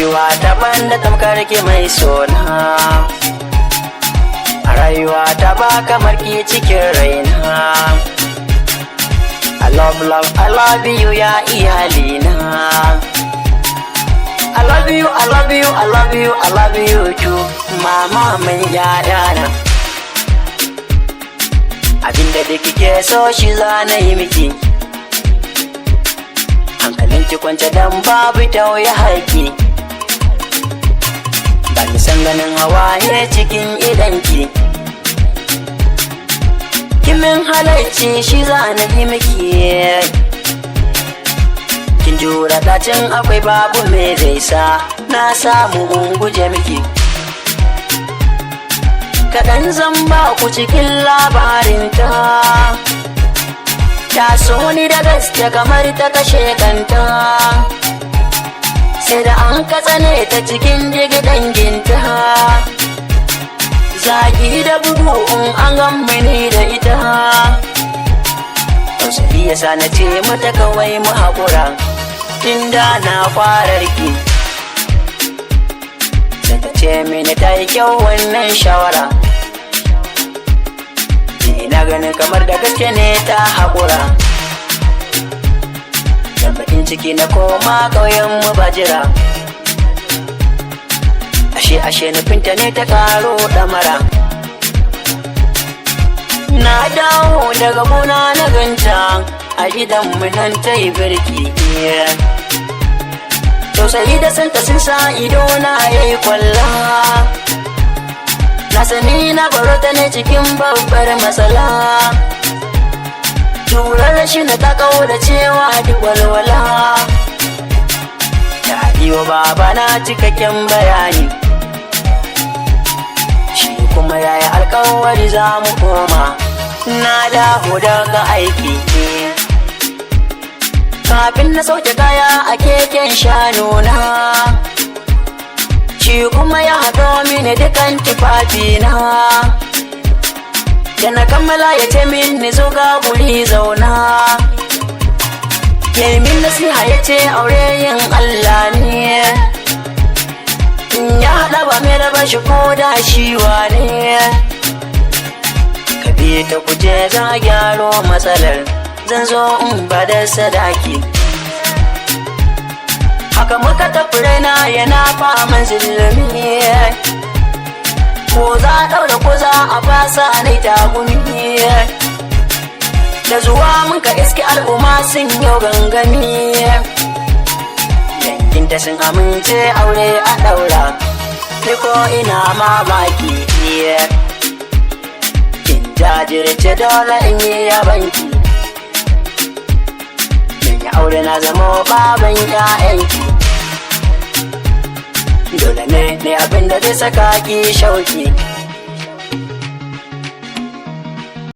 rayuwa ta banda tamkar ki mai sona, a rayuwa ta ba kamar ki cikin raina. I love you ya iyalina. I love you, I love you, I love you, I love you too, mama mai yayana. Abinda da kike so shi za na yi miki, hankalin ki kwance dan babu tauye haƙi. Ba ni san ganin hawaye cikin idanki, kimin halarci shi za na yi miki. Kin jura dacin akwai babu mai zaisa, na samu guje miki. Kaɗan zan ba ku cikin labarinta, ta so ni da gaske kamar ta kashe kanta, sai da an katsane ta cikin digi danginta. Zagi da bugu in an gammani da ita, tausayi yasa na ce mata kawai mu haƙura, tunda na fara riki. Sai ta ce mini ta yi kyau wannan shawara, ina ganin kamar da gaske ne ta haƙura. Dan bakin ciki na koma ƙauyen mu Bajira, ashe nufinta ne ta karo ɗamara. Na dawo daga gona na ganta, a gidanmu nan ta yi birki. Tausayi da santa sun sa ido na yayi kwalla, na sani na baro ta ne cikin babbar matsala. Turar shi na ta kawo da cewa duk walwala, ta yi wa baba na cikakken bayani, shi kuma ya yi alkawari za mu koma. Na dawo daga aiki, kafin na sauke kaya a keken shanuna, shi kuma ya haɗo mini dukan tufafina. Da na kammala ya ce min ni zo ga guri zauna, ya yi min nasiha ya ce aure yin Allah ne, in ya haɗa ba mai raba shi ko da shi wane. Ka bi ta kuje za a gyaro matsalar, zan zo in ba da sadaki. Haka muka tafi raina yana faman zulumi, ko za a ɗaura ko za a fasa nai tagumi. Da zuwa mun ka iske al'umma sun yau gangami, danginta sun amince aure a ɗaura, ni ko ina mamaki. Kin jajirce dole in yi yabanki, kin yi aure na zama baban 'ya'yanki. Dole ne abinda zai saka ki shauki,